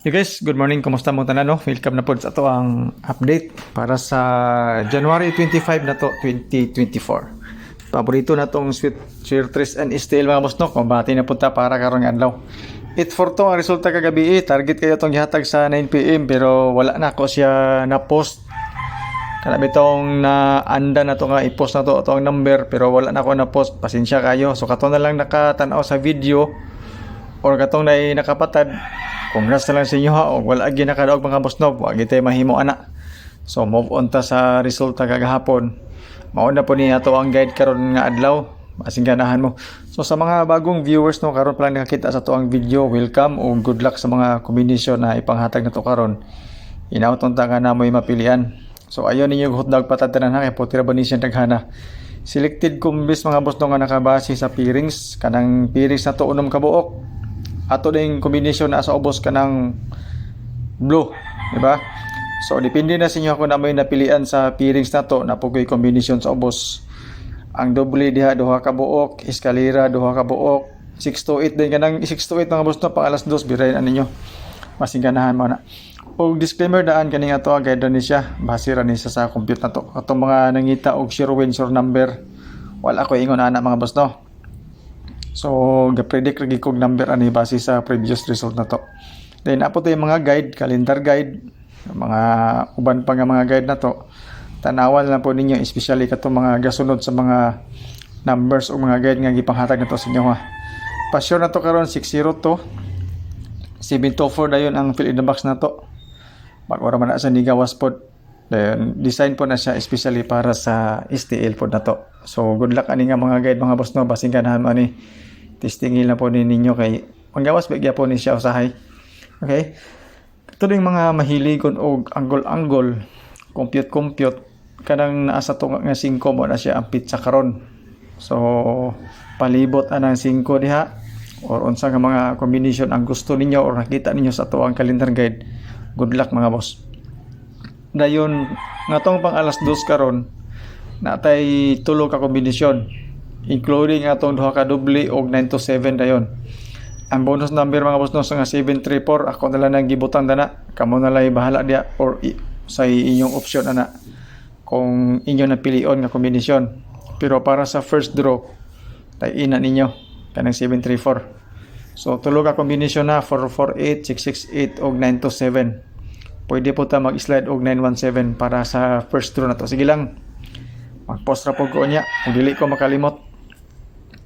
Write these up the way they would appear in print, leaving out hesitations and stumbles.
Hey guys, good morning. Kumusta mo tanan no? Welcome na po sa ato ang update para sa January 25 na to, 2024. Paborito na tong Sweet Cheertress and STL mga boss no. Kumbati na punta para karong adlaw. 8-4 to ang resulta kagabi. Target kayo tong gihatag sa 9 PM pero wala na ko siya na post. Kana bitong na anda na to nga i-post na to ang number pero wala na ko na post. Pasensya kayo. So kato na lang nakatan-aw sa video or katong na nakapatad. Congrats na lang sa inyo ha, o wala agi nakadaog mga boss no, wag tayo mahimo ana. So move on ta sa resulta kagahapon. Mao na po ni ato ang guide karon nga adlaw, masing ganahan mo. So sa mga bagong viewers no, karon pa lang nakakita sa to ang video, welcome o good luck sa mga combination na ipanghatag na to karon. Inauton ta nga na mo'y mapilian. So ayon ninyo hotdog patatanan ha, kay potira ba ni siya daghana. Selected kumbis mga boss no nga nakabase sa pairings, kanang pairings na to unom ka buok. Ato ding combination na sa ubos ka ng blue, di ba? So depende na sa inyo kung na may napilian sa pairings na to na pugoy combination sa ubos. Ang doble diha duha ka buok, eskalera duha ka buok, 6 to 8 din kanang 6 to 8 mga boss no pang alas 2 birayan ninyo. Masing ganahan mo na. Og disclaimer daan kaning ato guide ni siya, base ra ni sa compute na to. Atong mga nangita og sure win sure number, wala ko ingon ana mga boss no. So, ga-predict lagi kong number ani base sa previous result na to. Then, apo tayo mga guide, calendar guide, mga uban pa nga mga guide na to. Tanawan lang po ninyo, especially katong mga gasunod sa mga numbers o mga guide nga gipanghatag na to sa inyo ha. Pasyon na to karon 6-0 to. 7-4 dayon ang fill in the box na to. Mag-ora man na sa Nigawas pod. Then, design po na siya especially para sa STL po na to. So, good luck ani nga mga guide mga boss no. Basing ganahan mo ani. Testingin lang po ninyo kay Manggawas bigya po ni siya usahay. Okay? Ito yung mga mahiligon o angle-angle, compute, kanang naasa to nga 5 mo na siya ang pizza karon. So, palibot anang 5 diha or unsa nga mga combination ang gusto ninyo or nakita ninyo sa to ang calendar guide. Good luck mga boss. Dayon nga tong pang alas 2 karon natay tulo ka kombinasyon including atong duha ka doble og 9 to 7 dayon. Ang bonus number mga boss no sa nga 734 ako na lang gibutan dana, kamo na lang bahala dia or sa inyong option ana kung inyo napilion nga kombinasyon. Pero para sa first draw tay ina ninyo kanang 734. So tulo ka kombinasyon na 448, 668 og 9 to 7. Pwede po ta mag-slide og 917 para sa first draw na to. Sige lang. Mag-post ra po ko niya. Kung dili ko makalimot.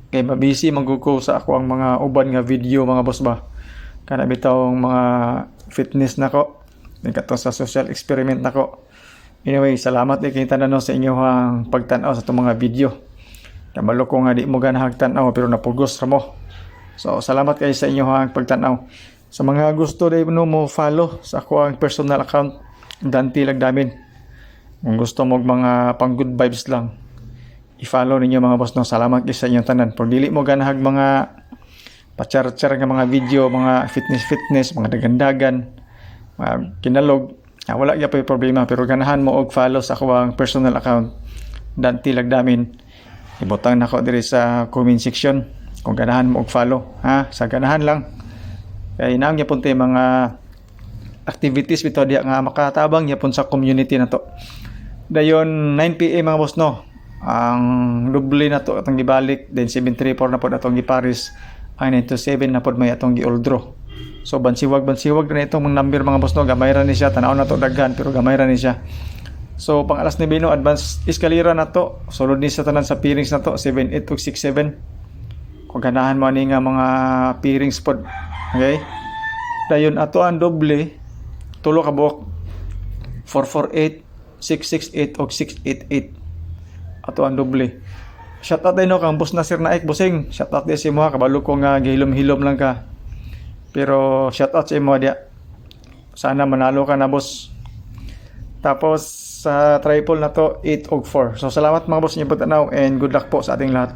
Kay mabisi magguko sa ako ang mga uban nga video mga boss ba. Kana bitaw mga fitness nako. Nagkato sa social experiment nako. Anyway, salamat kay tanan sa inyo ang pagtan-aw sa itong mga video. Kamalo ko nga di mo ganahag tan-aw pero napugos ra mo. So salamat kayo sa inyo ang pagtan-aw. Sa mga gusto rin mo follow sa ako ang personal account Dante Lagdamin. Kung gusto mo mga pang good vibes lang, i-follow ninyo mga boss no. Salamat kayo sa inyong tanan. Pag dili mo ganahag mga pachar-char nga mga video, mga fitness, mga dagandagan, mga kinalog, wala gyud pa problema pero ganahan mo og follow sa ako ang personal account Dante Lagdamin. Ibutang nako diri sa comment section kung ganahan mo og follow ha, sa ganahan lang. Kaya inaang yapon tayo mga activities bito diya nga makatabang yapon sa community na to. Dayon 9 PM mga boss no. Ang doble na to atong gibalik, then 734 na pod atong giparis, ang 927 na pod may atong gi-draw. So bansiwag na itong mga number mga boss no, gamay ra ni siya, tanaw na to daghan pero gamay ra ni siya. So pang alas 9 no, advance eskalera na to. Sulod ni sa tanan sa pairings na to, 7 8 ug 6 7. Kung ganahan mo ani nga mga pairings pod. Okay? Dayon ato ang doble tulo ka buok 448, 668 og 688. Ato ang doble. Shout out din no kang boss Nasir Naik bossing. Shout out din si mo kabalo ko nga gihilom-hilom lang ka. Pero shout out sa imo dia. Sana manalo ka na boss. Tapos sa triple na to 8 og 4. So salamat mga boss niyo pagtanaw and good luck po sa ating lahat.